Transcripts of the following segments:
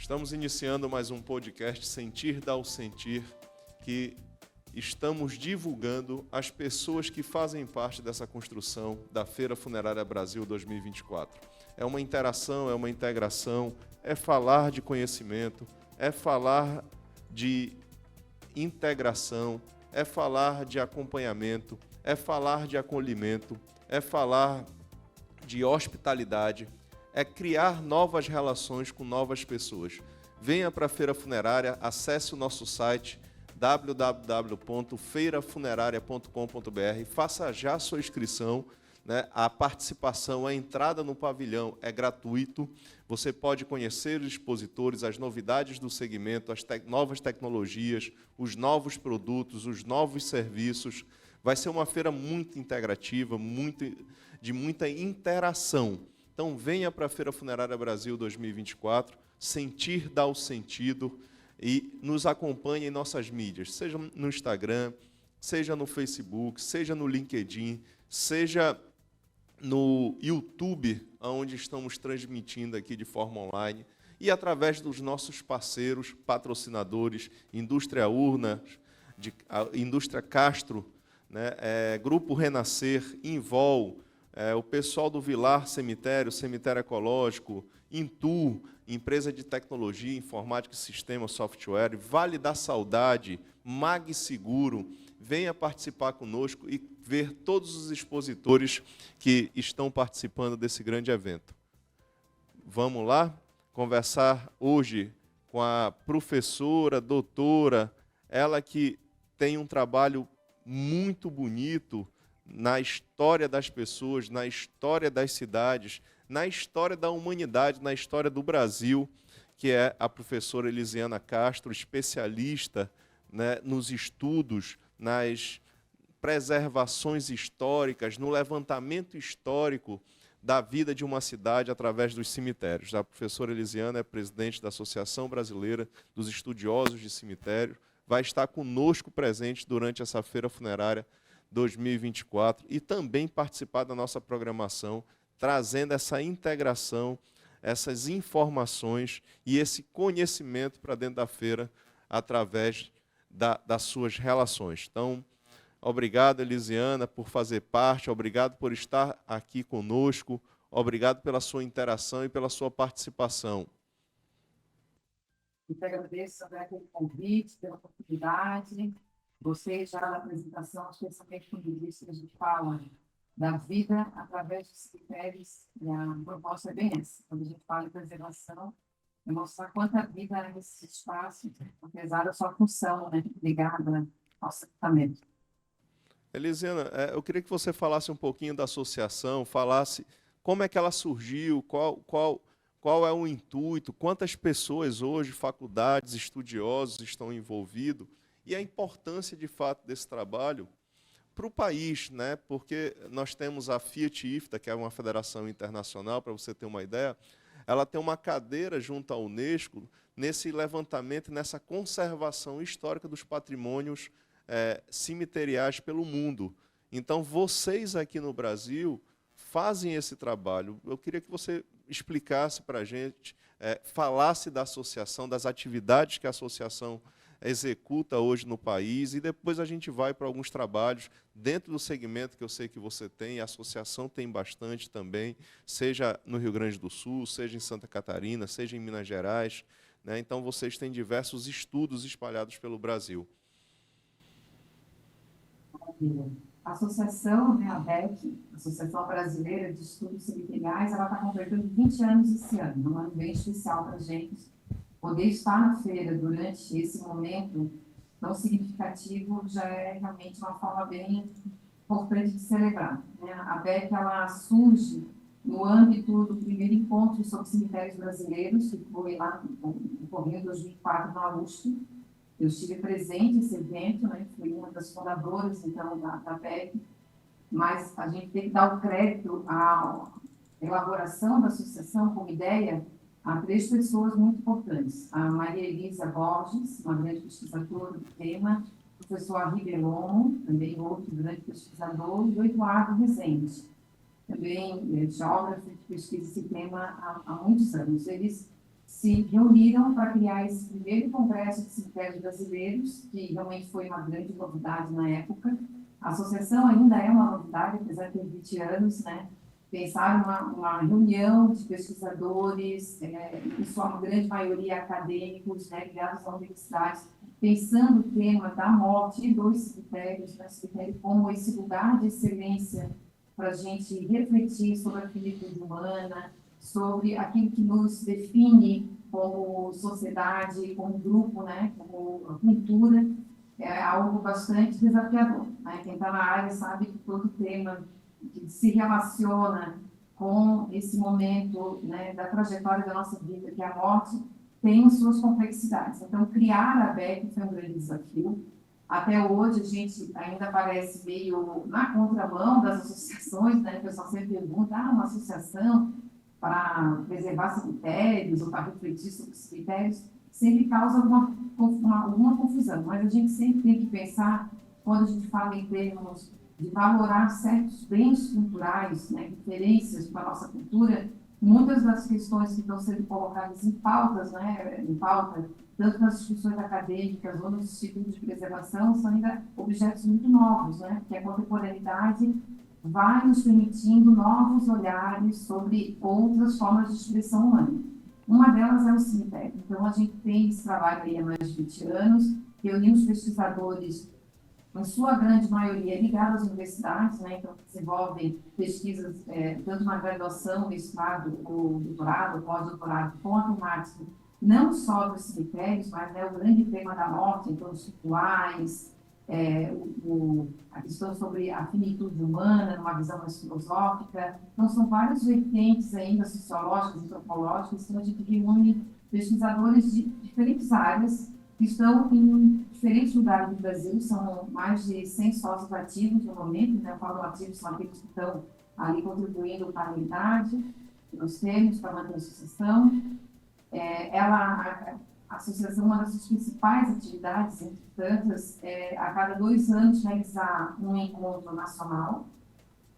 Estamos iniciando mais um podcast Sentir dá o Sentir, que estamos divulgando as pessoas que fazem parte dessa construção da Feira Funerária Brasil 2024. É uma interação, é uma integração, é falar de conhecimento, é falar de integração, é falar de acompanhamento, é falar de acolhimento, é falar de hospitalidade, é criar novas relações com novas pessoas. Venha para a Feira Funerária, acesse o nosso site www.feirafuneraria.com.br, faça já a sua inscrição, né? A participação, a entrada no pavilhão é gratuito. Você pode conhecer os expositores, as novidades do segmento, as novas tecnologias, os novos produtos, os novos serviços. Vai ser uma feira muito integrativa, de muita interação. Então, venha para a Feira Funerária Brasil 2024, sentir dá o sentido e nos acompanhe em nossas mídias, seja no Instagram, seja no Facebook, seja no LinkedIn, seja no YouTube, onde estamos transmitindo aqui de forma online, e através dos nossos parceiros, patrocinadores, Indústria Urna, Indústria Castro, né, Grupo Renascer, Invol, o pessoal do Vilar Cemitério, Cemitério Ecológico, Intu, empresa de tecnologia, informática e sistema, software, Vale da Saudade, Mag Seguro. Venha participar conosco e ver todos os expositores que estão participando desse grande evento. Vamos lá conversar hoje com a professora, doutora, ela que tem um trabalho muito bonito na história das pessoas, na história das cidades, na história da humanidade, na história do Brasil, que é a professora Elisiana Castro, especialista, né, nos estudos, nas preservações históricas, no levantamento histórico da vida de uma cidade através dos cemitérios. A professora Elisiana é presidente da Associação Brasileira dos Estudiosos de Cemitério, vai estar conosco presente durante essa Feira Funerária 2024 e também participar da nossa programação, trazendo essa integração, essas informações e esse conhecimento para dentro da feira através das suas relações. Então, obrigado, Elisiana, por fazer parte, obrigado por estar aqui conosco, obrigado pela sua interação e pela sua participação. Eu te agradeço, André, pelo convite, pela oportunidade. Gostei já da apresentação, especialmente quando disse que a gente fala da vida através dos critérios, e a proposta é bem essa. Quando a gente fala de preservação, é mostrar quanta vida há nesse espaço, apesar da sua função, né, ligada ao tratamento. Elisiana, eu queria que você falasse um pouquinho da associação, falasse como é que ela surgiu, qual é o intuito, quantas pessoas hoje, faculdades, estudiosos estão envolvidos, e a importância, de fato, desse trabalho para o país, né? Porque nós temos a Fiat-IFTA, que é uma federação internacional, para você ter uma ideia, ela tem uma cadeira junto à Unesco nesse levantamento, nessa conservação histórica dos patrimônios cemiteriais pelo mundo. Então, vocês aqui no Brasil fazem esse trabalho. Eu queria que você explicasse para a gente, falasse da associação, das atividades que a associação executa hoje no país, e depois a gente vai para alguns trabalhos dentro do segmento que eu sei que você tem, a associação tem bastante também, seja no Rio Grande do Sul, seja em Santa Catarina, seja em Minas Gerais, né? Então, vocês têm diversos estudos espalhados pelo Brasil. A associação, né, a ABEC, Associação Brasileira de Estudos Cemiteriais, ela está completando 20 anos esse ano, um ano bem especial para a gente. Poder estar na feira durante esse momento tão significativo já é realmente uma forma bem importante de celebrar, né? A ABEC, ela surge no âmbito do primeiro encontro sobre cemitérios brasileiros, que foi lá ocorreu em 2004 na USP. Eu estive presente nesse evento, né? Fui uma das fundadoras, então, da ABEC, mas a gente tem que dar o crédito à elaboração da associação como ideia a 3 pessoas muito importantes. A Maria Elisa Borges, uma grande pesquisadora do tema, o professor Henri Bellon, também outro grande pesquisador, e o Eduardo Rezende, também geógrafo que pesquisa esse tema há muitos anos. Eles se reuniram para criar esse primeiro congresso de cemitérios brasileiros, que realmente foi uma grande novidade na época. A associação ainda é uma novidade, apesar de ter 20 anos, né? Pensaram uma reunião de pesquisadores, em sua grande maioria acadêmicos, né, ligados às universidades, pensando o tema da morte e dos cemitérios, né, cemitério como esse lugar de excelência para a gente refletir sobre a finitude humana, sobre aquilo que nos define como sociedade, como grupo, né, como cultura. É algo bastante desafiador, né? Quem está na área sabe que todo tema que se relaciona com esse momento, né, da trajetória da nossa vida, que é a morte, tem suas complexidades. Então, criar a ABEC foi um grande desafio. Até hoje, a gente ainda parece meio na contramão das associações, né? O pessoal sempre pergunta, uma associação para preservar cemitérios ou para refletir sobre cemitérios, sempre causa alguma confusão, mas a gente sempre tem que pensar, quando a gente fala em termos de valorar certos bens culturais, né, referências para a nossa cultura, muitas das questões que estão sendo colocadas em pautas, né, em pauta, tanto nas discussões acadêmicas ou nos institutos de preservação, são ainda objetos muito novos, né, porque a contemporaneidade vai nos permitindo novos olhares sobre outras formas de expressão humana. Uma delas é o cemitério. Então, a gente tem esse trabalho aí há mais de 20 anos, reunimos pesquisadores, em sua grande maioria, ligados às universidades, né? Então, desenvolvem pesquisas, tanto na graduação, mestrado, ou doutorado, pós-doutorado, com a temática, não só dos cemitérios, mas, né, o grande tema da morte, então, os rituais, a questão sobre a finitude humana, numa visão mais filosófica. Então, são várias vertentes ainda sociológicas e antropológicas que a gente reúne pesquisadores de diferentes áreas que estão em diferentes lugares do Brasil. São mais de 100 sócios ativos no momento, né? Eu falo ativos, são aqueles que estão ali contribuindo para a unidade, nos termos, para manter a associação. A associação, uma das suas principais atividades, entre tantas, é a cada 2 anos realizar um encontro nacional,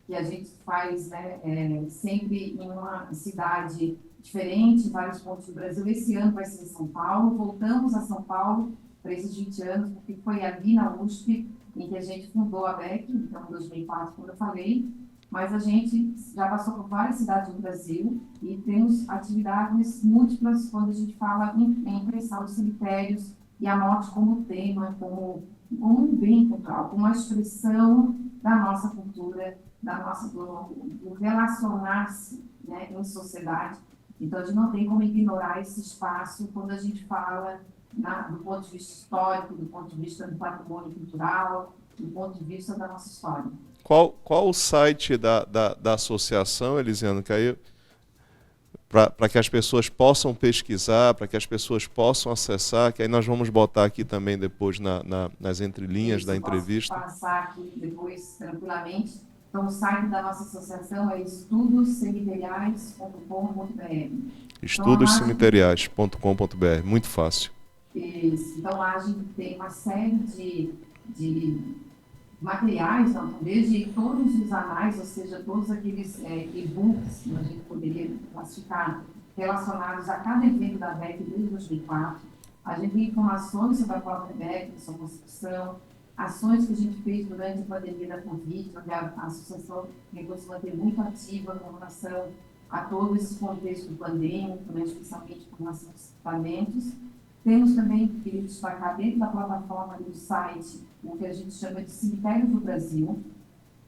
que a gente faz, né, sempre em uma cidade diferente, em vários pontos do Brasil. Esse ano vai ser em São Paulo, voltamos a São Paulo para esses 20 anos, porque foi ali na USP em que a gente fundou a BEC, então em 2004, como eu falei, mas a gente já passou por várias cidades do Brasil e temos atividades múltiplas quando a gente fala em pensar os cemitérios e a morte como tema, como um bem cultural, como uma expressão da nossa cultura, do relacionar-se, né, em sociedade. Então, a gente não tem como ignorar esse espaço quando a gente fala do ponto de vista histórico, do ponto de vista do patrimônio cultural, do ponto de vista da nossa história. Qual o site da associação, Elisiano, que aí para que as pessoas possam pesquisar, para que as pessoas possam acessar, que aí nós vamos botar aqui também depois nas entrelinhas da entrevista. Posso passar aqui depois tranquilamente. Então, o site da nossa associação é estudoscemiteriais.com.br. Estudoscemiteriais.com.br, muito fácil. Isso. Então, lá a gente tem uma série de materiais, então, desde todos os anais, ou seja, todos aqueles e-books que a gente poderia classificar relacionados a cada evento da BEC desde 2004. A gente tem informações sobre a própria BEC, sua construção, ações que a gente fez durante a pandemia da Covid, onde a associação tentou se manter muito ativa com relação a todo esse contexto pandêmico, né, especialmente com relação aos equipamentos. Temos também, queria destacar, dentro da plataforma do site, o que a gente chama de Cemitérios do Brasil,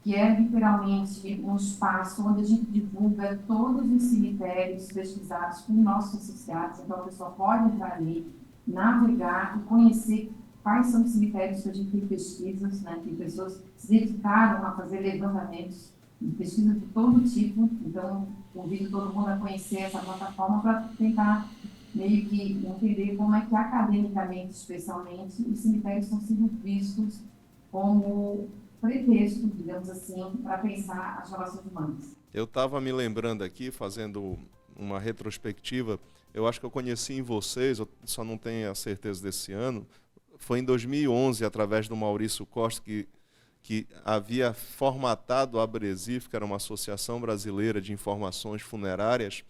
que é literalmente um espaço onde a gente divulga todos os cemitérios pesquisados por nossos associados. Então, a pessoa pode entrar ali, navegar e conhecer quais são os cemitérios que a gente tem pesquisas, né? Tem pessoas que se dedicaram a fazer levantamentos, pesquisas de todo tipo. Então, convido todo mundo a conhecer essa plataforma para tentar meio que entender como é que, academicamente, especialmente, os cemitérios estão sendo vistos como pretexto, digamos assim, para pensar as relações humanas. Eu estava me lembrando aqui, fazendo uma retrospectiva, eu acho que eu conheci em vocês, eu só não tenho a certeza desse ano, foi em 2011, através do Maurício Costa, que havia formatado a Abresif, que era uma associação brasileira de informações funerárias,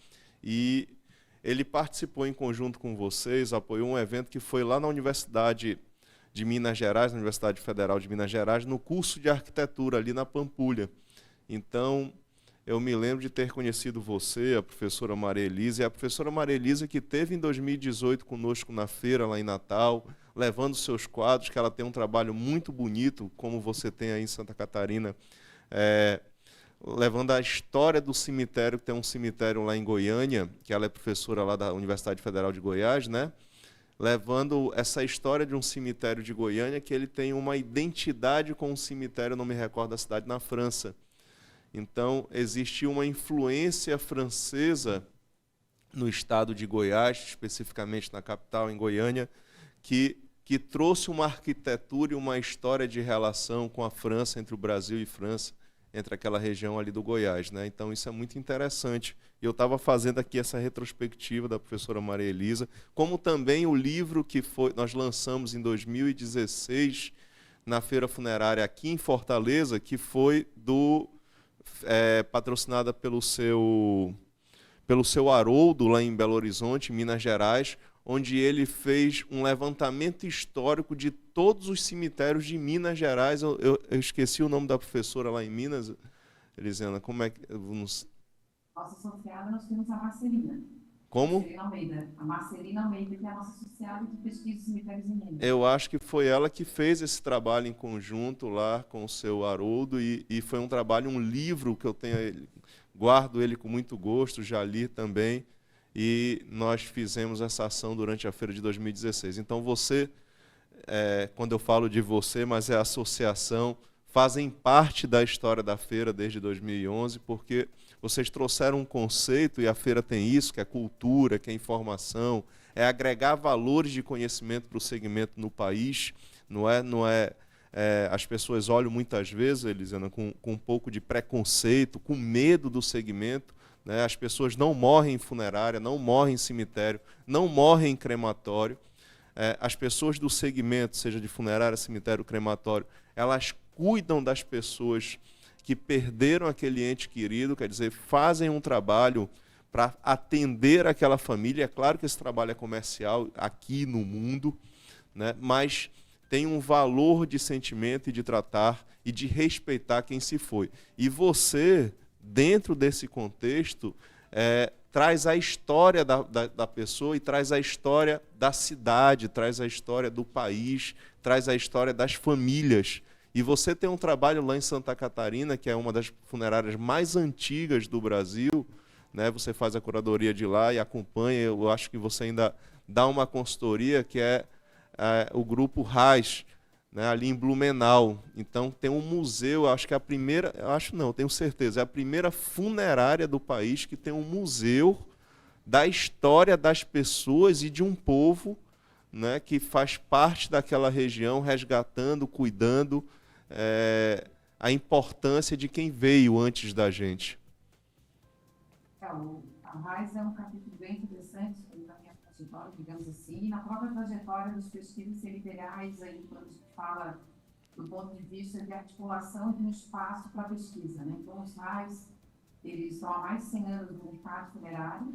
e ele participou em conjunto com vocês, apoiou um evento que foi lá na Universidade de Minas Gerais, na Universidade Federal de Minas Gerais, no curso de arquitetura, ali na Pampulha. Então, eu me lembro de ter conhecido você, a professora Maria Elisa, e a professora Maria Elisa que esteve em 2018 conosco na feira, lá em Natal, levando seus quadros, que ela tem um trabalho muito bonito, como você tem aí em Santa Catarina, levando a história do cemitério, que tem um cemitério lá em Goiânia, que ela é professora lá da Universidade Federal de Goiás, né? Levando essa história de um cemitério de Goiânia, que ele tem uma identidade com um cemitério, não me recordo da cidade, na França. Então, existiu uma influência francesa no estado de Goiás, especificamente na capital, em Goiânia, que trouxe uma arquitetura e uma história de relação com a França, entre o Brasil e França, entre aquela região ali do Goiás, né? Então, isso é muito interessante. Eu estava fazendo aqui essa retrospectiva da professora Maria Elisa, como também o livro que nós lançamos em 2016 na Feira Funerária aqui em Fortaleza, que foi patrocinada pelo seu Haroldo, lá em Belo Horizonte, Minas Gerais, onde ele fez um levantamento histórico de todos os cemitérios de Minas Gerais. Eu esqueci o nome da professora lá em Minas, Elisiana, como é que... Nossa associada, nós temos a Marcelina. Como? Marcelina Almeida. A Marcelina Almeida, que é a nossa associada que pesquisa os cemitérios em Minas. Eu acho que foi ela que fez esse trabalho em conjunto lá com o seu Haroldo, e foi um trabalho, um livro que eu tenho, guardo ele com muito gosto, já li também, e nós fizemos essa ação durante a feira de 2016. Então você, quando eu falo de você, mas é a associação, fazem parte da história da feira desde 2011, porque vocês trouxeram um conceito, e a feira tem isso, que é cultura, que é informação, é agregar valores de conhecimento para o segmento no país. As pessoas olham muitas vezes, Elisiana, com um pouco de preconceito, com medo do segmento, né? As pessoas não morrem em funerária, não morrem em cemitério, não morrem em crematório. As pessoas do segmento, seja de funerária, cemitério, crematório, elas cuidam das pessoas que perderam aquele ente querido, quer dizer, fazem um trabalho para atender aquela família. É claro que esse trabalho é comercial aqui no mundo, né? Mas tem um valor de sentimento e de tratar e de respeitar quem se foi. E você, dentro desse contexto, traz a história da pessoa e traz a história da cidade, traz a história do país, traz a história das famílias. E você tem um trabalho lá em Santa Catarina, que é uma das funerárias mais antigas do Brasil, né? Você faz a curadoria de lá e acompanha. Eu acho que você ainda dá uma consultoria, que é o Grupo Reis, né? Ali em Blumenau. Então tem um museu, acho que é a primeira, tenho certeza, é a primeira funerária do país que tem um museu da história das pessoas e de um povo, né, que faz parte daquela região, resgatando, cuidando, a importância de quem veio antes da gente. A RAIS é um capítulo bem interessante na minha trajetória, digamos assim, e na própria trajetória dos pesquisas cemiteriais, aí, quando a gente fala do ponto de vista de articulação de um espaço para pesquisa, né? Então, os RAIS, eles estão há mais de 100 anos no mercado funerário,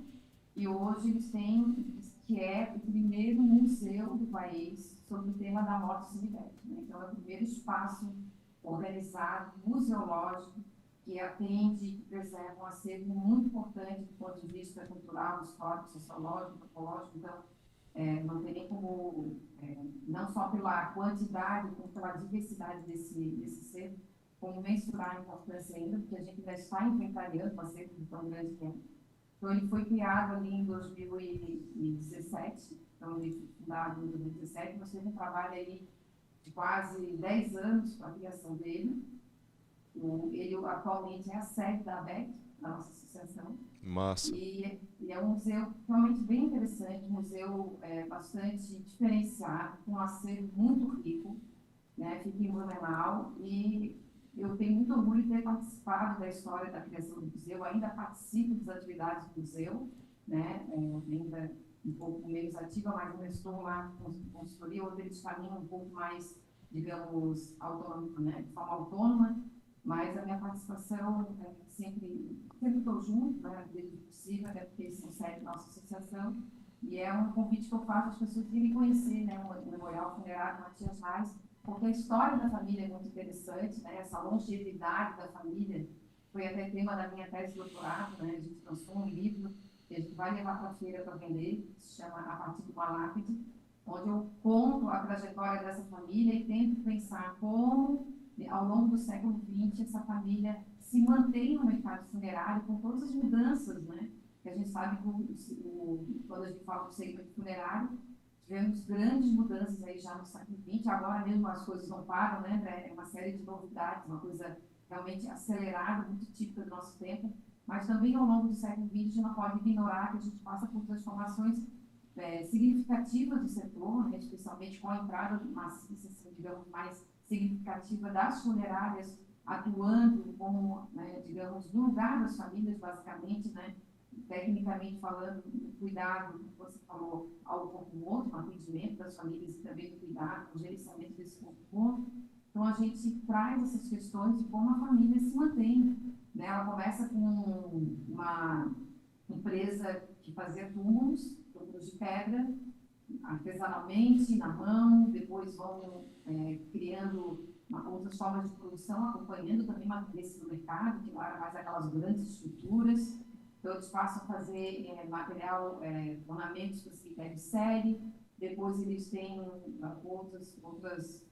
e hoje eles têm, que é o primeiro museu do país sobre o tema da morte e cemitério, né? Então, é o primeiro espaço organizado, museológico, que atende, que preserva um acervo muito importante do ponto de vista cultural, histórico, sociológico, antropológico. Então, não tem nem como, não só pela quantidade, como pela diversidade desse acervo, como mensurar a importância ainda, porque a gente ainda está inventariando um acervo tão grande que é. Então, ele foi criado ali em 2017, então ele foi fundado em 2017, nós temos um trabalho aí de quase 10 anos para a criação dele. Ele atualmente é a sede da ABEC, da nossa associação. Massa. E é um museu realmente bem interessante, um museu bastante diferenciado, com um acervo muito rico, né? Fica em Blumenau, e eu tenho muito orgulho de ter participado da história da criação do museu, ainda participo das atividades do museu, né? Ainda um pouco menos ativa, mas eu estou lá com consultoria, onde eles caminham um pouco mais, digamos, autônomo, né? De forma autônoma, mas a minha participação sempre estou junto, né, desde que possível, até porque eles são sede da nossa associação, e é um convite que eu faço às pessoas que irem conhecer, né, o Memorial Funerário Matias Reis, porque a história da família é muito interessante, né, essa longevidade da família foi até tema da minha tese de doutorado, né, a gente lançou um livro que a gente vai levar para a feira para vender, que se chama A Partir de uma Lápide, onde eu conto a trajetória dessa família e tento pensar como, ao longo do século XX, essa família se mantém no mercado funerário com todas as mudanças, né? Que a gente sabe que quando a gente fala do segmento funerário, tivemos grandes mudanças aí já no século XX, agora mesmo as coisas não param, né, André? É uma série de novidades, uma coisa realmente acelerada, muito típica do nosso tempo, mas também ao longo do século XX a gente não pode ignorar que a gente passa por transformações significativas do setor, né, especialmente com a entrada maciça, digamos, mais significativa das funerárias atuando como, né, digamos, no lugar das famílias, basicamente, né, tecnicamente falando, cuidado, como você falou, ao corpo morto, no atendimento das famílias e também no cuidado, no gerenciamento desse corpo morto. Então, a gente traz essas questões de como a família se mantém, né? Ela começa com uma empresa que fazia túmulos de pedra, artesanalmente, na mão, depois vão criando outras formas de produção, acompanhando também uma tendência do mercado, que não era mais aquelas grandes estruturas. Então, eles passam a fazer material, ornamentos para cemitério de série, depois eles têm outras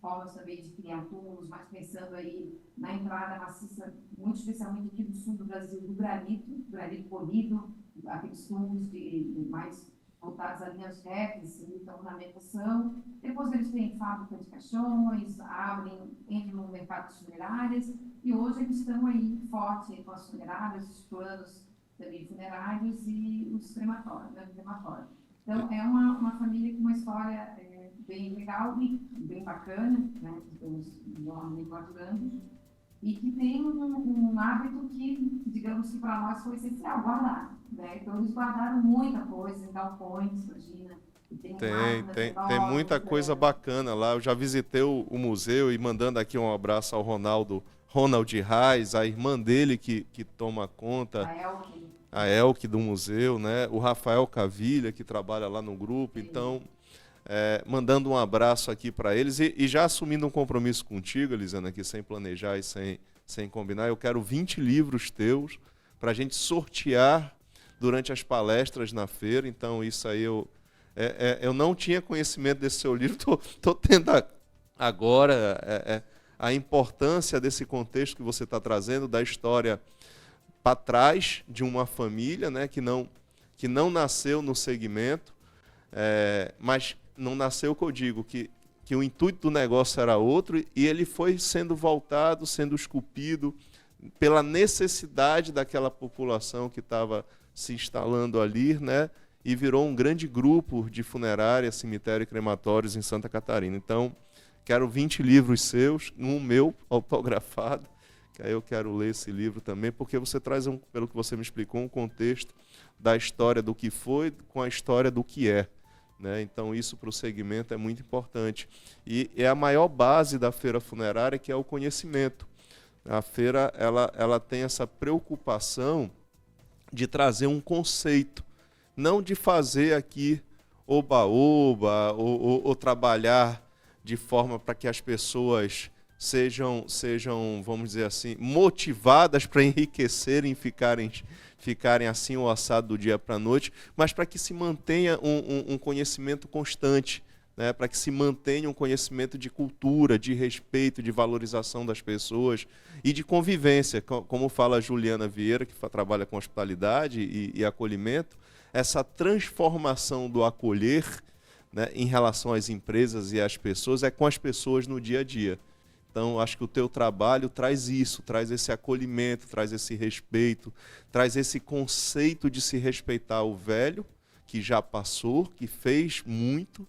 formas também de criar túmulos, mas pensando aí na entrada maciça, muito especialmente aqui no sul do Brasil, do granito polido, aqueles túmulos mais voltados a linhas retas, então ornamentação. Depois eles têm fábrica de caixões, entram no mercado de funerárias, e hoje eles estão aí forte com as funerárias, os planos também funerários e os crematórios, né, crematório. Então, é uma família com uma história bem legal e bem bacana, né, estamos normalmente maturando, e que tem um hábito que, digamos que para nós foi essencial, guardar. Né? Então, eles guardaram muita coisa em galpões, imagina. Tem muita coisa bacana lá. Eu já visitei o museu e mandando aqui um abraço ao Ronald Reis, a irmã dele que toma conta, a Elke do museu, né? O Rafael Cavilha, que trabalha lá no grupo. Então, mandando um abraço aqui para eles e já assumindo um compromisso contigo, Elisana, aqui sem planejar e sem combinar, eu quero 20 livros teus para a gente sortear durante as palestras na feira. Então, isso aí eu não tinha conhecimento desse seu livro, estou tendo agora a importância desse contexto que você está trazendo, da história para trás de uma família, né, que não nasceu no segmento, mas não nasceu, que eu digo, que o intuito do negócio era outro, e ele foi sendo voltado, sendo esculpido pela necessidade daquela população que estava se instalando ali, né, e virou um grande grupo de funerária, cemitério e crematórios em Santa Catarina. Então, quero 20 livros seus, um meu autografado, que aí eu quero ler esse livro também, porque você traz, pelo que você me explicou, um contexto da história do que foi com a história do que é. Né? Então, isso para o segmento é muito importante. E é a maior base da feira funerária, que é o conhecimento. A feira ela tem essa preocupação de trazer um conceito, não de fazer aqui oba-oba ou trabalhar de forma para que as pessoas sejam, vamos dizer assim, motivadas para enriquecerem e ficarem assim o assado do dia para a noite, mas para que se mantenha um conhecimento constante, né? Para que se mantenha um conhecimento de cultura, de respeito, de valorização das pessoas e de convivência, como fala a Juliana Vieira, que trabalha com hospitalidade e acolhimento, essa transformação do acolher, né, em relação às empresas e às pessoas, é com as pessoas no dia a dia. Então, acho que o teu trabalho traz isso, traz esse acolhimento, traz esse respeito, traz esse conceito de se respeitar o velho, que já passou, que fez muito,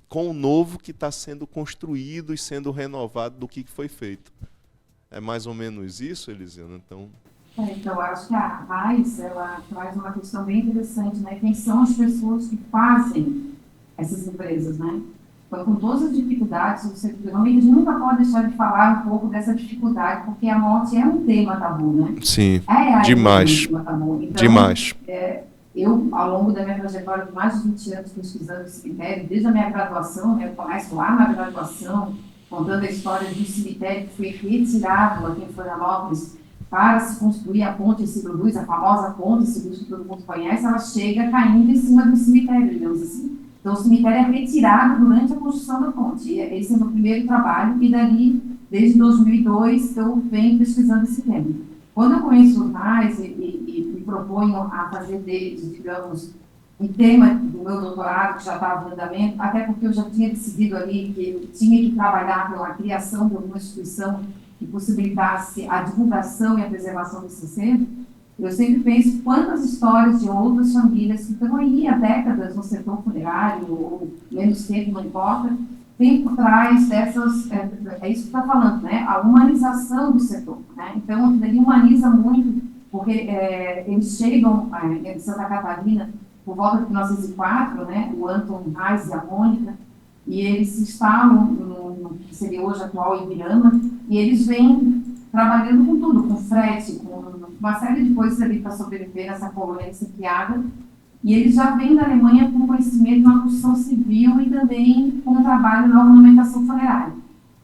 com o novo que está sendo construído e sendo renovado do que foi feito. É mais ou menos isso, Elisiana? Então, eu acho que a Raiz, ela traz uma questão bem interessante, né? Quem são as pessoas que fazem essas empresas, né? Então, com todas as dificuldades, realmente a gente nunca pode deixar de falar um pouco dessa dificuldade, porque a morte é um tema tabu, né? Sim, É um demais, tema tabu. Então, demais. eu, ao longo da minha trajetória de mais de 20 anos pesquisando o cemitério, desde a minha graduação, eu começo lá na graduação, contando a história de um cemitério que foi retirado aqui em Florianópolis para se construir a Ponte Ciro Luz, a famosa Ponte Ciro Luz que todo mundo conhece, ela chega caindo em cima do cemitério, digamos assim. Então, o cemitério é retirado durante a construção da ponte. Esse é o meu primeiro trabalho, e dali, desde 2002, eu venho pesquisando esse tema. Quando eu conheço os RAIs e me proponho a fazer deles, digamos, um tema do meu doutorado, que já estava em andamento, até porque eu já tinha decidido ali que eu tinha que trabalhar pela criação de alguma instituição que possibilitasse a divulgação e a preservação desse centro, eu sempre penso quantas histórias de outras famílias que estão aí há décadas no setor funerário, ou menos tempo, não importa, tem por trás dessas, isso que está falando, né? A humanização do setor, né? Então, ele humaniza muito, porque eles chegam em Santa Catarina por volta de 1904, né? O Anton Reis e a Mônica, e eles se instalam no que seria hoje atual Ibirama, e eles vêm trabalhando com tudo, com frete, com uma série de coisas ali para sobreviver nessa colônia incendiada. E eles já vêm da Alemanha com conhecimento na construção civil e também com trabalho na ornamentação funerária.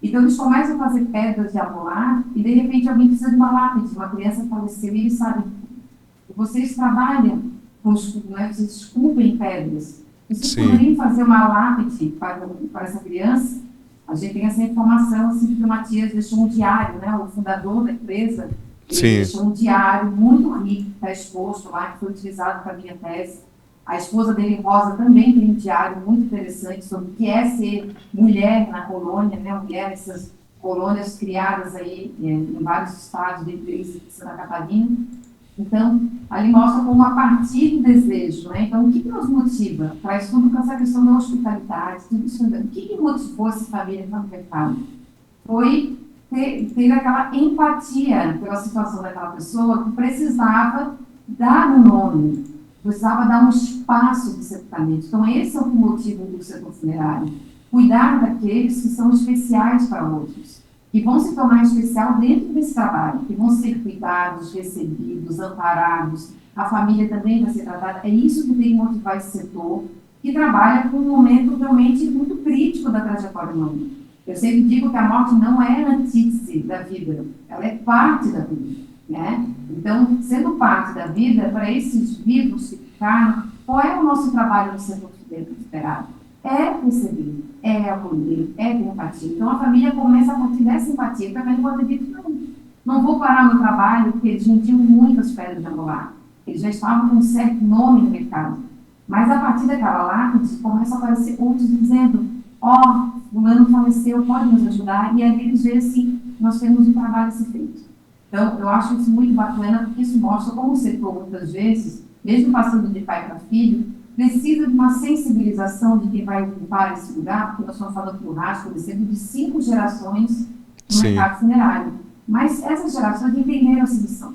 Então, eles começam a fazer pedras de amolar e, de repente, alguém precisa de uma lápide, uma criança faleceu e eles sabem. Vocês trabalham com né, vocês esculpem pedras. Vocês Sim, poderiam fazer uma lápide para essa criança? A gente tem essa informação, assim, que o Matias deixou um diário, né, o fundador da empresa, ele sim, deixou um diário muito rico, está exposto lá, que foi utilizado para a minha tese. A esposa dele, Rosa, também tem um diário muito interessante sobre o que é ser mulher na colônia, né, mulher nessas colônias criadas aí em vários estados, de Santa Catarina. Então, ali mostra como a partir do desejo, né? Então, o que nos motiva? Traz tudo com essa questão da hospitalidade, tudo isso. O que motivou essa família no mercado? Foi ter aquela empatia pela situação daquela pessoa que precisava dar um nome, precisava dar um espaço de sepultamento. Então, esse é o motivo do setor funerário. Cuidar daqueles que são especiais para outros, que vão se tornar especial dentro desse trabalho, que vão ser cuidados, recebidos, amparados, a família também vai ser tratada. É isso que tem que motivar esse setor, que trabalha com um momento realmente muito crítico da trajetória humana. Eu sempre digo que a morte não é antítese da vida, ela é parte da vida, né? Então, sendo parte da vida, para esses vivos que ficaram, qual é o nosso trabalho no setor funerário? É receber, é acolher, é ter empatia. Então, a família começa a partir dessa empatia. Também não acredito, não vou parar meu trabalho, porque eles vendiam muitas pedras de amolar. Eles já estavam com um certo nome no mercado. Mas, a partir daquela lápide, começa a aparecer outros dizendo: ó, fulano faleceu, pode nos ajudar? E ali eles veem assim, nós temos um trabalho a ser feito. Então, eu acho isso muito bacana, porque isso mostra como o setor, muitas vezes, mesmo passando de pai para filho, precisa de uma sensibilização de quem vai ocupar esse lugar, porque nós estamos falando por rastro, por exemplo, de 5 gerações no sim, mercado funerário. Mas essas gerações entenderam essa missão.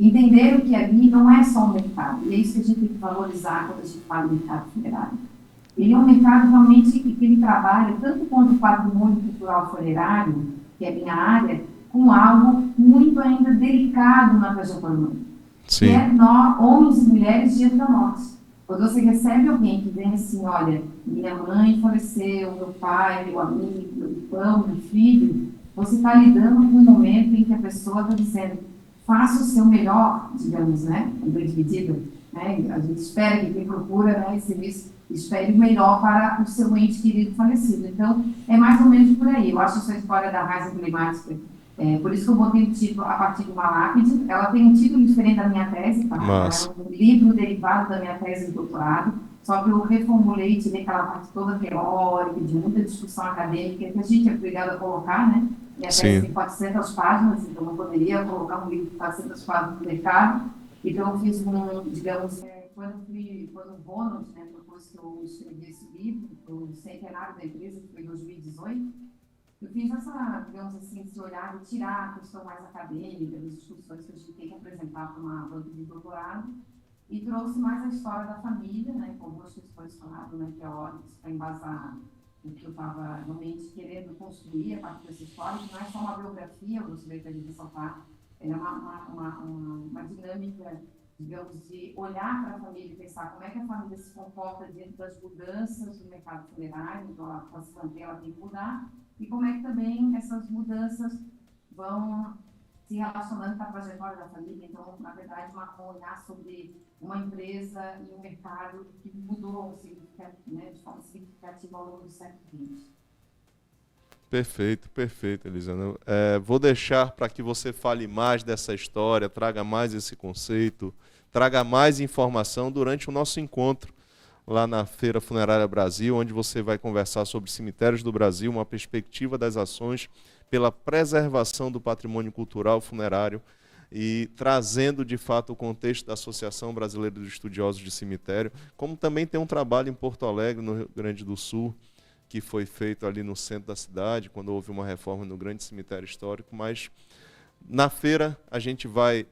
Entenderam que ali não é só um mercado, e é isso que a gente tem que valorizar quando a gente fala de mercado funerário. Ele é um mercado realmente que ele trabalha tanto quanto o patrimônio cultural funerário, que é a minha área, com algo muito ainda delicado na trajetória humana, que sim, é nós, homens e mulheres diante da morte. Quando você recebe alguém que vem assim, olha, minha mãe faleceu, meu pai, meu amigo, meu irmão, meu filho, você está lidando com um momento em que a pessoa está dizendo, faça o seu melhor, digamos, né, em grande medida, né, a gente espera que quem procura, né, esse serviço, espere o melhor para o seu ente querido falecido. Então, é mais ou menos por aí. Eu acho essa história da raiz emblemática. Por isso que eu botei o título a partir de uma lápide. Ela tem um título diferente da minha tese, tá? Ela massa. é um livro derivado da minha tese de doutorado, só que eu reformulei, tirei aquela parte toda teórica, de muita discussão acadêmica, que a gente é obrigado a colocar, né? Minha tese tem Sim, 400 páginas, então eu poderia colocar um livro de 400 páginas no mercado. Então eu fiz digamos, quando o Ronald, né, propôs que eu escrevi esse livro, o centenário da empresa, que foi em 2018, eu fiz essa, digamos assim, esse olhar de tirar a questão mais acadêmica, das discussões que a gente tem que apresentar para uma banca de doutorado, e trouxe mais a história da família, né, com algumas questões faladas, né, teóricas, para embasar o que eu estava realmente querendo construir a partir dessa história, que não é só uma biografia, eu gostaria de ressaltar, é uma dinâmica, digamos, de olhar para a família e pensar como é que a família se comporta diante das mudanças do mercado funerário, então ela se manter, ela tem que mudar, e como é que também essas mudanças vão se relacionando com a trajetória da família. Então, na verdade, um olhar sobre uma empresa e um mercado que mudou né, de forma significativa ao longo do século XX. Perfeito, perfeito, Elisiana. Vou deixar para que você fale mais dessa história, traga mais esse conceito, traga mais informação durante o nosso encontro lá na Feira Funerária Brasil, onde você vai conversar sobre cemitérios do Brasil, uma perspectiva das ações pela preservação do patrimônio cultural funerário e trazendo, de fato, o contexto da Associação Brasileira dos Estudiosos de Cemitério, como também tem um trabalho em Porto Alegre, no Rio Grande do Sul, que foi feito ali no centro da cidade, quando houve uma reforma no grande cemitério histórico, mas na feira a gente vai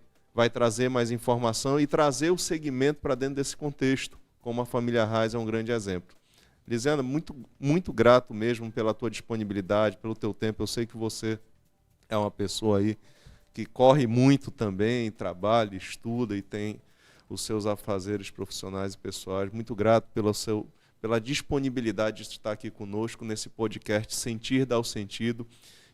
trazer mais informação e trazer o segmento para dentro desse contexto, como a família Reis é um grande exemplo. Elisiana, muito grato mesmo pela tua disponibilidade, pelo teu tempo. Eu sei que você é uma pessoa aí que corre muito também, trabalha, estuda e tem os seus afazeres profissionais e pessoais. Muito grato pela disponibilidade de estar aqui conosco nesse podcast Sentir Dá o Sentido,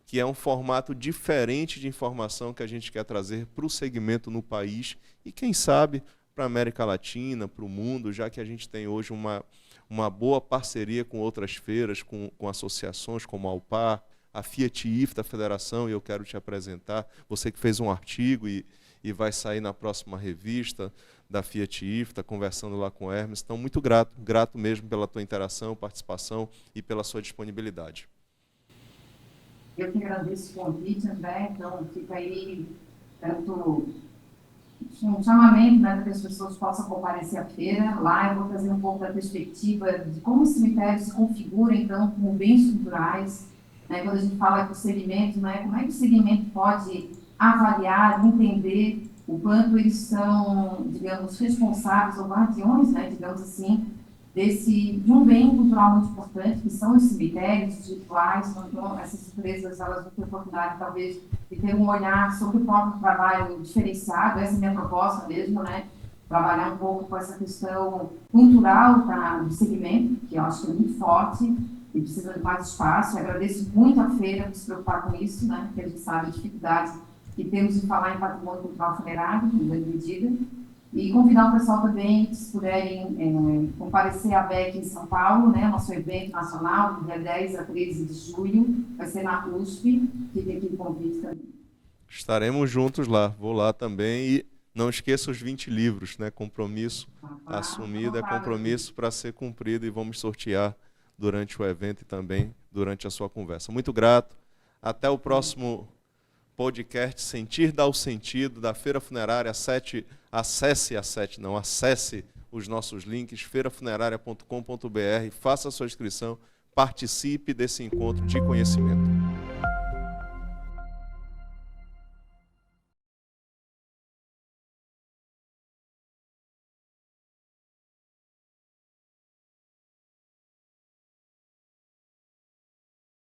que é um formato diferente de informação que a gente quer trazer para o segmento no país e, quem sabe, para a América Latina, para o mundo, já que a gente tem hoje uma boa parceria com outras feiras, com associações como a Alpar, a Fiat IFTA, a Federação, e eu quero te apresentar, você que fez um artigo e vai sair na próxima revista da Fiat IFTA, conversando lá com o Hermes. Então, muito grato mesmo pela tua interação, participação e pela sua disponibilidade. Eu que agradeço o convite, André, então fica aí tanto um chamamento, né, para que as pessoas possam comparecer à feira. Lá eu vou trazer um pouco da perspectiva de como o cemitério se configura, então, como bens culturais, né, quando a gente fala que o segmento, né, como é que o segmento pode avaliar, entender o quanto eles são, digamos, responsáveis ou guardiões, né, digamos assim, de um bem cultural muito importante, que são os cemitérios, os rituais. Então, essas empresas, elas vão ter oportunidade, talvez, de ter um olhar sobre o próprio trabalho diferenciado. Essa é a minha proposta mesmo, né? Trabalhar um pouco com essa questão cultural do segmento, que eu acho que é muito forte e precisa de mais espaço. Eu agradeço muito a feira por se preocupar com isso, né? Porque a gente sabe a dificuldade que temos de falar em patrimônio cultural funerário, em grande medida. E convidar o pessoal também, se puderem, comparecer à BEC em São Paulo, né, nosso evento nacional, do dia 10 a 13 de julho, vai ser na USP, fica aqui o convite também. Estaremos juntos lá, vou lá também e não esqueça os 20 livros, né, compromisso assumido, é compromisso para ser cumprido e vamos sortear durante o evento e também durante a sua conversa. Muito grato, até o próximo podcast Sentir Dá o Sentido da Feira Funerária. Acesse os nossos links, feirafuneraria.com.br, faça a sua inscrição, participe desse encontro de conhecimento.